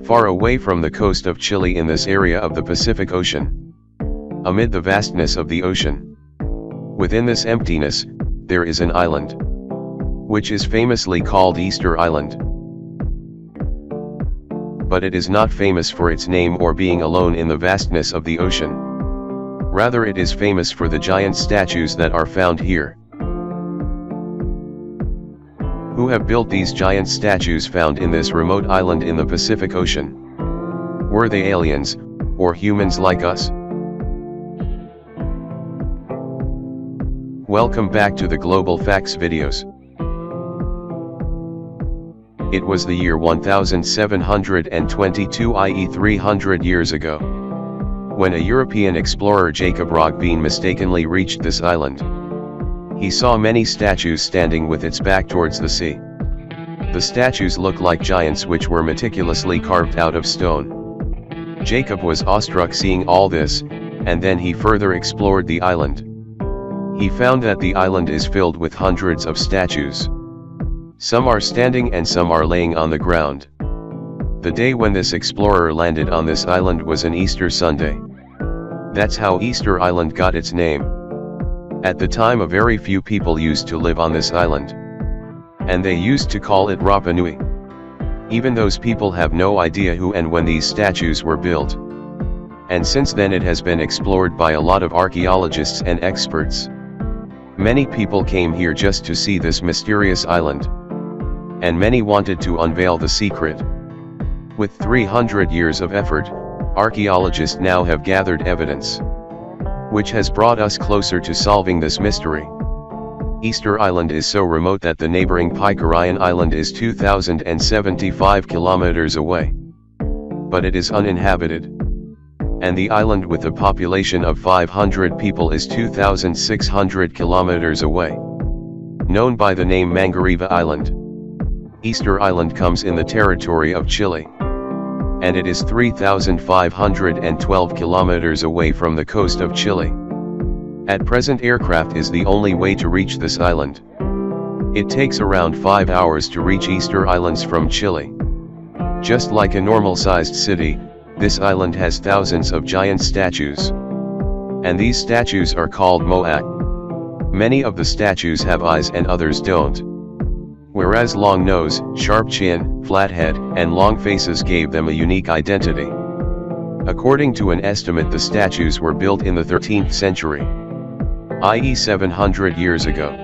far away from the coast of Chile in this area of the Pacific Ocean. Amid the vastness of the ocean, within this emptiness, there is an island, which is famously called Easter Island. But it is not famous for its name or being alone in the vastness of the ocean. Rather, it is famous for the giant statues that are found here. Who have built these giant statues found in this remote island in the Pacific Ocean? Were they aliens, or humans like us? Welcome back to the Global Facts videos. It was the year 1722, i.e. 300 years ago, when a European explorer, Jacob Roggeveen, mistakenly reached this island. He saw many statues standing with its back towards the sea. The statues looked like giants which were meticulously carved out of stone. Jacob was awestruck seeing all this, and then he further explored the island. He found that the island is filled with hundreds of statues. Some are standing and some are laying on the ground. The day when this explorer landed on this island was an Easter Sunday. That's how Easter Island got its name. At the time, a very few people used to live on this island, and they used to call it Rapa Nui. Even those people have no idea who and when these statues were built. And since then it has been explored by a lot of archaeologists and experts. Many people came here just to see this mysterious island, and many wanted to unveil the secret. With 300 years of effort, archaeologists now have gathered evidence, which has brought us closer to solving this mystery. Easter Island is so remote that the neighboring Picarian Island is 2,075 kilometers away. But it is uninhabited. And the island with a population of 500 people is 2,600 kilometers away, known by the name Mangareva Island. Easter Island comes in the territory of Chile, and it is 3,512 kilometers away from the coast of Chile. At present, aircraft is the only way to reach this island. It takes around 5 hours to reach Easter Islands from Chile. Just like a normal-sized city, this island has thousands of giant statues. And these statues are called moai. Many of the statues have eyes and others don't. Whereas long nose, sharp chin, flat head, and long faces gave them a unique identity. According to an estimate, the statues were built in the 13th century, i.e. 700 years ago.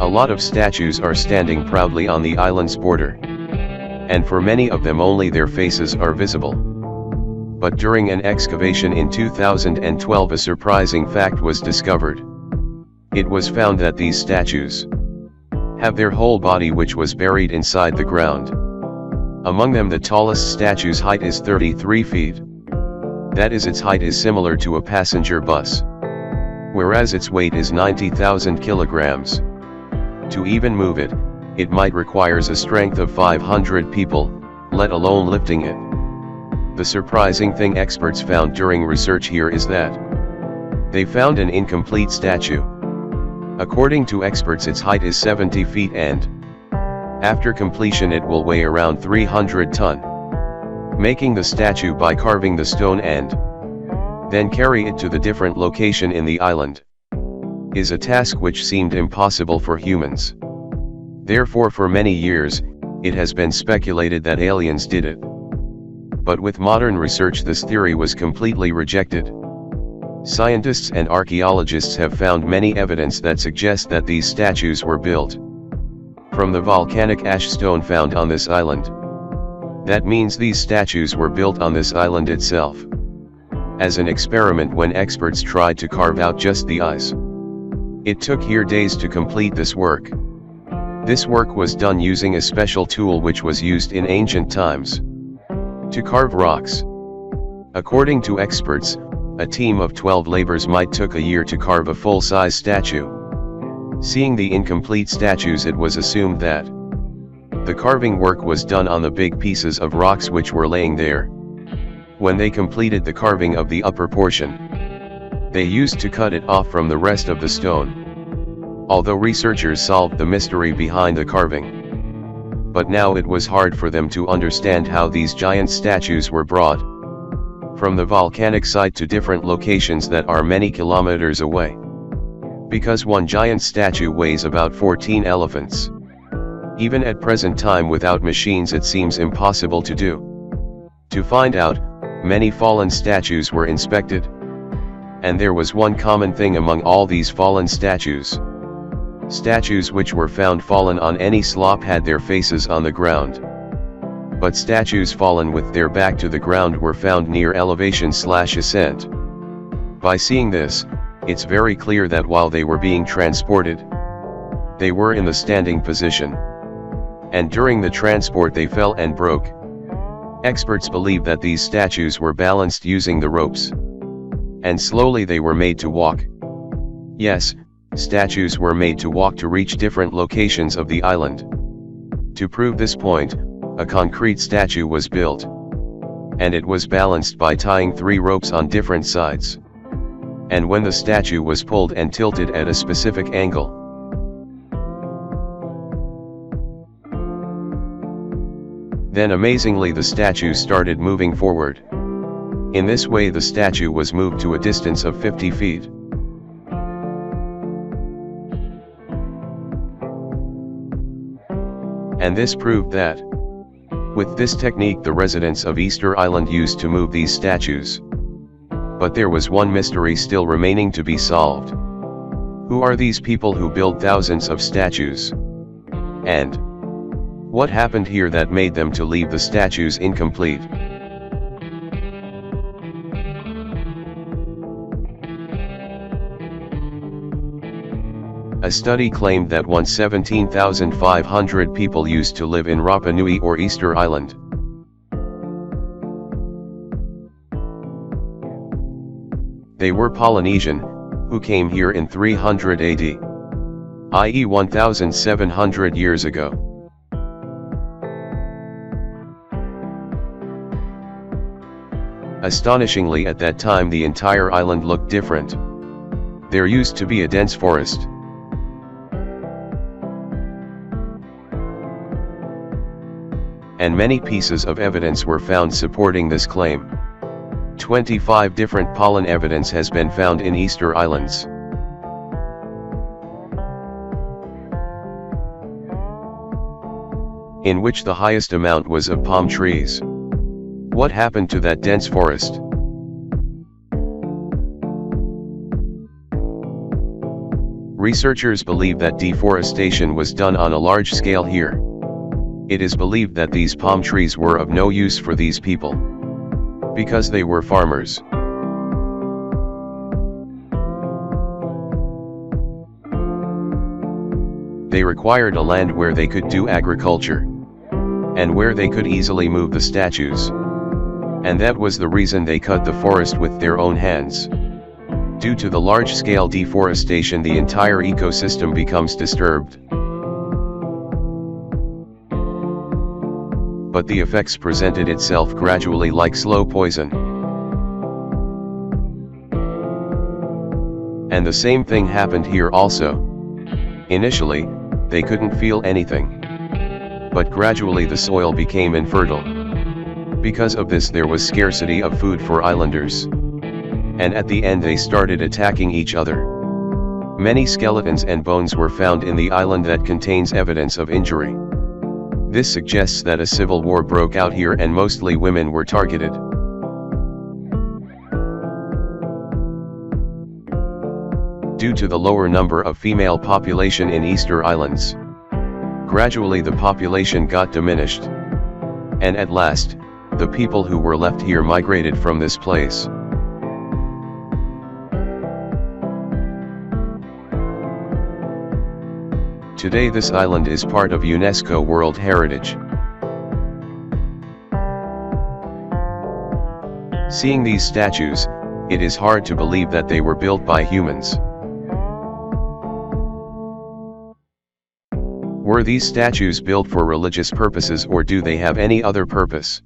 A lot of statues are standing proudly on the island's border, and for many of them only their faces are visible. But during an excavation in 2012, a surprising fact was discovered. It was found that these statues have their whole body which was buried inside the ground. Among them, the tallest statue's height is 33 feet. That is, its height is similar to a passenger bus, whereas its weight is 90,000 kilograms. To even move it, it might requires a strength of 500 people, let alone lifting it. The surprising thing experts found during research here is that they found an incomplete statue. According to experts, its height is 70 feet and after completion it will weigh around 300 ton. Making the statue by carving the stone and then carry it to the different location in the island is a task which seemed impossible for humans. Therefore, for many years, it has been speculated that aliens did it. But with modern research, this theory was completely rejected. Scientists and archaeologists have found many evidence that suggest that these statues were built from the volcanic ash stone found on this island. That means these statues were built on this island itself, as an experiment when experts tried to carve out just the eyes. It took here days to complete this work. This work was done using a special tool which was used in ancient times to carve rocks. According to experts, a team of 12 laborers might took a year to carve a full-size statue. Seeing the incomplete statues, it was assumed that the carving work was done on the big pieces of rocks which were laying there. When they completed the carving of the upper portion, they used to cut it off from the rest of the stone. Although researchers solved the mystery behind the carving, but now it was hard for them to understand how these giant statues were brought from the volcanic site to different locations that are many kilometers away. Because one giant statue weighs about 14 elephants. Even at present time without machines it seems impossible to do. To find out, many fallen statues were inspected. And there was one common thing among all these fallen statues. Statues which were found fallen on any slope had their faces on the ground. But statues fallen with their back to the ground were found near elevation/ascent. By seeing this, it's very clear that while they were being transported, they were in the standing position. And during the transport they fell and broke. Experts believe that these statues were balanced using the ropes. And slowly they were made to walk. Yes, statues were made to walk to reach different locations of the island. To prove this point, a concrete statue was built. And it was balanced by tying 3 ropes on different sides. And when the statue was pulled and tilted at a specific angle, then amazingly the statue started moving forward. In this way the statue was moved to a distance of 50 feet. And this proved that, with this technique the residents of Easter Island used to move these statues. But there was one mystery still remaining to be solved. Who are these people who build thousands of statues? And what happened here that made them to leave the statues incomplete? A study claimed that once 17,500 people used to live in Rapa Nui or Easter Island. They were Polynesian, who came here in 300 AD, i.e. 1,700 years ago. Astonishingly, at that time the entire island looked different. There used to be a dense forest. And many pieces of evidence were found supporting this claim. 25 different pollen evidence has been found in Easter Islands. In which the highest amount was of palm trees. What happened to that dense forest? Researchers believe that deforestation was done on a large scale here. It is believed that these palm trees were of no use for these people, because they were farmers. They required a land where they could do agriculture, and where they could easily move the statues. And that was the reason they cut the forest with their own hands. Due to the large-scale deforestation, the entire ecosystem becomes disturbed. But the effects presented itself gradually like slow poison. And the same thing happened here also. Initially, they couldn't feel anything. But gradually the soil became infertile. Because of this there was scarcity of food for islanders. And at the end they started attacking each other. Many skeletons and bones were found in the island that contains evidence of injury. This suggests that a civil war broke out here and mostly women were targeted. Due to the lower number of female population in Easter Islands, gradually the population got diminished. And at last, the people who were left here migrated from this place. Today this island is part of UNESCO World Heritage. Seeing these statues, it is hard to believe that they were built by humans. Were these statues built for religious purposes or do they have any other purpose?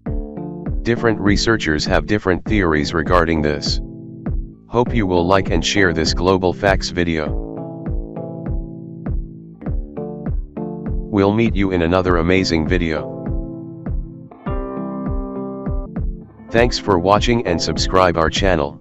Different researchers have different theories regarding this. Hope you will like and share this Global Facts video. We'll meet you in another amazing video. Thanks for watching and subscribe our channel.